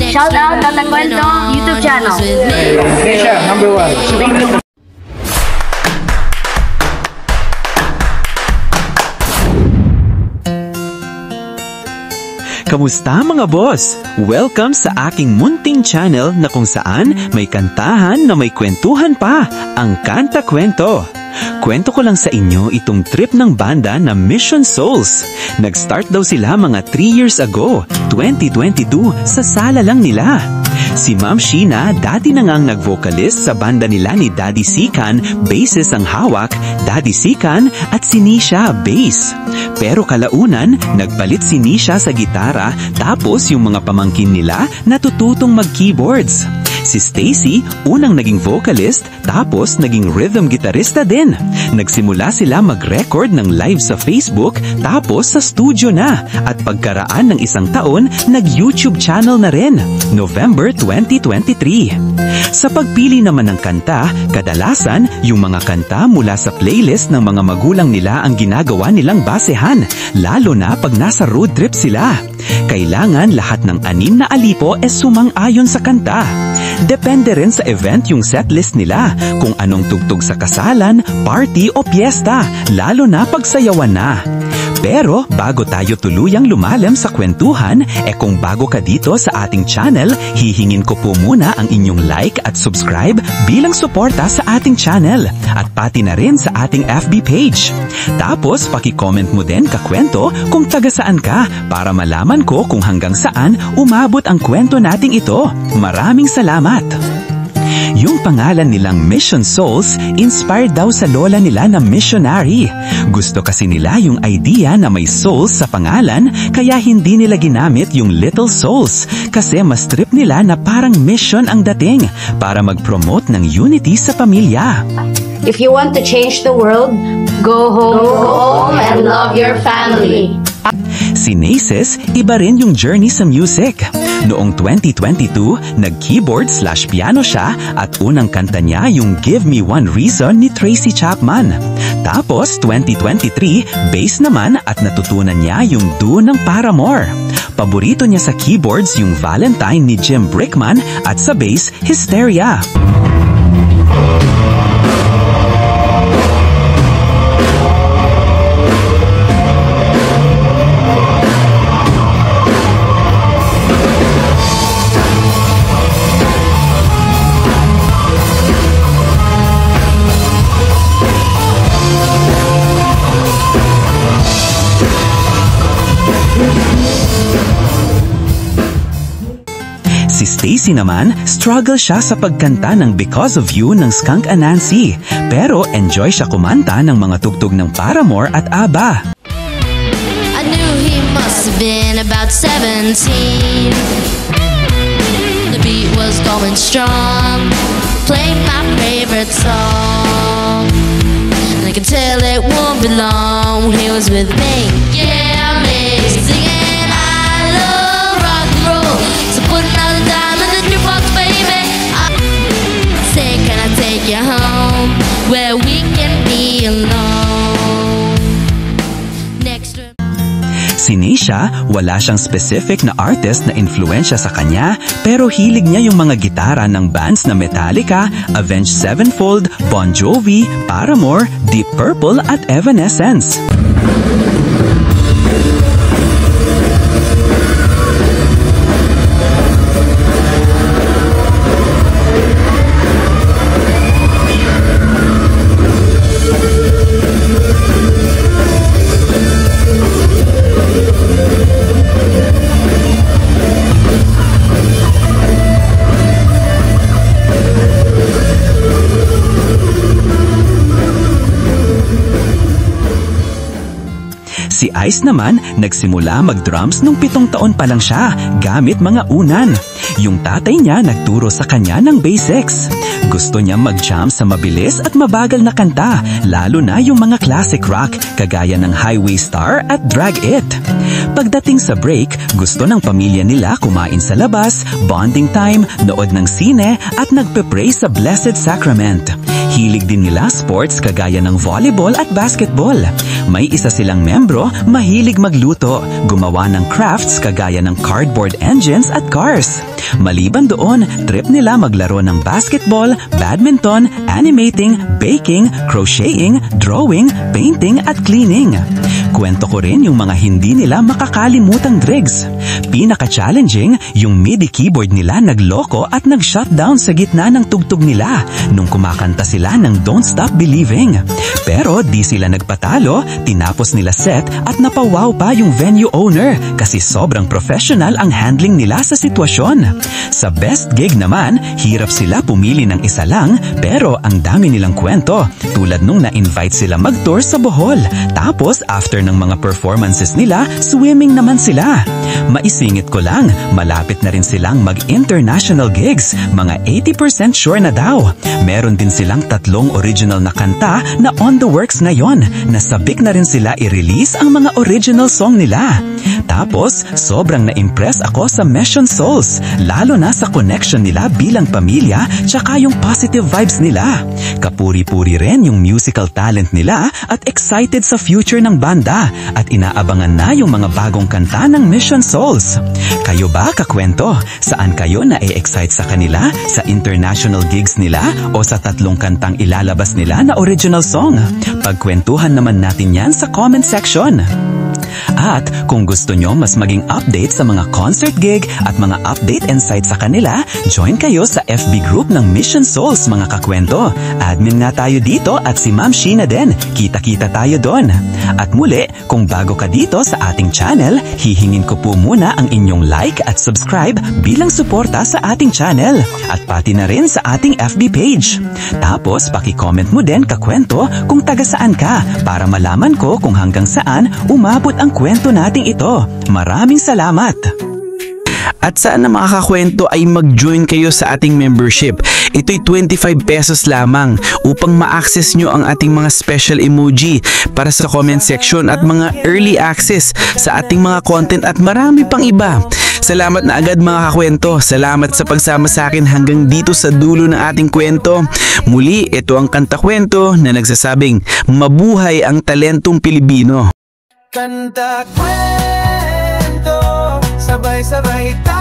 Shout out Tata Kwento YouTube channel. Trisha, number 1. Kamusta mga boss? Welcome sa aking munting channel na kung saan may kantahan na may kwentuhan pa, ang Kanta Kwento. Kwento ko lang sa inyo itong trip ng banda na Mission Souls. Nag-start daw sila mga 3 years ago, 2022, sa sala lang nila. Si Ma'am Sheena, dati na ngang nag-vocalist sa banda nila ni Daddy Sikan, bassist ang hawak, Daddy Sikan at si Nisha, bass. Pero kalaunan, nagpalit si Nisha sa gitara tapos yung mga pamangkin nila natututong mag-keyboards. Si Stacy, unang naging vocalist, tapos naging rhythm guitarista din. Nagsimula sila mag-record ng live sa Facebook, tapos sa studio na. At pagkaraan ng isang taon, nag-YouTube channel na rin, November 2023. Sa pagpili naman ng kanta, kadalasan, yung mga kanta mula sa playlist ng mga magulang nila ang ginagawa nilang basehan, lalo na pag nasa road trip sila. Kailangan lahat ng 6 na alipo sumang-ayon sa kanta. Depende rin sa event yung setlist nila, kung anong tugtog sa kasalan, party o piyesta, lalo na pagsayawan na. Pero bago tayo tuluyang lumalim sa kwentuhan, kung bago ka dito sa ating channel, hihingin ko po muna ang inyong like at subscribe bilang suporta sa ating channel at pati na rin sa ating FB page. Tapos paki-comment mo din kakwento kung taga saan ka para malaman ko kung hanggang saan umabot ang kwento nating ito. Maraming salamat! Yung pangalan nilang Mission Souls, inspired daw sa lola nila na missionary. Gusto kasi nila yung idea na may souls sa pangalan, kaya hindi nila ginamit yung Little Souls, kasi mas trip nila na parang mission ang dating para mag-promote ng unity sa pamilya. If you want to change the world, go home and love your family. Si Naces, iba rin yung journey sa music. Noong 2022, nag-keyboard/piano siya at unang kanta niya yung Give Me One Reason ni Tracy Chapman. Tapos 2023, bass naman at natutunan niya yung Do ng Paramore. Paborito niya sa keyboards yung Valentine ni Jim Brickman at sa bass, Hysteria. Si Stacy naman, struggle siya sa pagkanta ng Because of You ng Skunk Anansi. Pero enjoy siya kumanta ng mga tugtog ng Paramore at ABBA. I knew he must have been about 17. The beat was going strong, playing my favorite song. And I could tell it won't be long when he was with me. Yeah, me singing I love rock and roll. So put another dime in the jukebox, baby. Say, can I take you home where we can be alone? Next room. Si Nisha, wala siyang specific na artist na influensya sa kanya, pero hilig niya yung mga gitara ng bands na Metallica, Avenged Sevenfold, Bon Jovi, Paramore, Deep Purple at Evanescence. Si Ice naman, nagsimula mag-drums nung 7 taon pa lang siya, gamit mga unan. Yung tatay niya nagturo sa kanya ng basics. Gusto niya mag-jam sa mabilis at mabagal na kanta, lalo na yung mga classic rock, kagaya ng Highway Star at Drag It. Pagdating sa break, gusto ng pamilya nila kumain sa labas, bonding time, nood ng sine at nagpe-pray sa Blessed Sacrament. Hilig din nila sports kagaya ng volleyball at basketball. May isa silang membro mahilig magluto, gumawa ng crafts kagaya ng cardboard engines at cars. Maliban doon, trip nila maglaro ng basketball, badminton, animating, baking, crocheting, drawing, painting at cleaning. Kwento ko rin yung mga hindi nila makakalimutang dregs. Pinaka-challenging, yung MIDI keyboard nila nagloko at nag-shutdown sa gitna ng tugtog nila nung kumakanta sila ng Don't Stop Believing. Pero di sila nagpatalo, tinapos nila set at napawaw pa yung venue owner kasi sobrang professional ang handling nila sa sitwasyon. Sa best gig naman, hirap sila pumili ng isa lang pero ang dami nilang kwento tulad nung na-invite sila mag-tour sa Bohol. Tapos after ng mga performances nila, swimming naman sila. Maisingit ko lang, malapit na rin silang mag-international gigs. Mga 80% sure na daw. Meron din silang 3 original na kanta na on the works ngayon. Nasabik na rin sila i-release ang mga original song nila. Tapos, sobrang na-impress ako sa Mission Souls, lalo na sa connection nila bilang pamilya tsaka yung positive vibes nila. Kapuri-puri rin yung musical talent nila at excited sa future ng banda at inaabangan na yung mga bagong kanta ng Mission Souls. Kayo ba, kakwento? Saan kayo na-excite sa kanila? Sa international gigs nila o sa 3 kantang ilalabas nila na original song? Pagkwentuhan naman natin yan sa comment section. At kung gusto nyo mas maging update sa mga concert gig at mga update insights sa kanila, join kayo sa FB group ng Mission Souls mga kakwento. Admin nga tayo dito at si Ma'am Sheena din. Kita-kita tayo doon. At muli, kung bago ka dito sa ating channel, hihingin ko po muna ang inyong like at subscribe bilang suporta sa ating channel at pati na rin sa ating FB page. Tapos, paki-comment mo din kakwento kung taga saan ka para malaman ko kung hanggang saan umabot ang kwento nating ito. Maraming salamat! At sana mga kakwento ay mag-join kayo sa ating membership. Ito'y 25 pesos lamang upang ma-access nyo ang ating mga special emoji para sa comment section at mga early access sa ating mga content at marami pang iba. Salamat na agad mga kakwento. Salamat sa pagsama sa akin hanggang dito sa dulo ng ating kwento. Muli, ito ang Kanta Kwento na nagsasabing mabuhay ang talentong Pilipino. Kanta kwento, sabay-sabay tayo.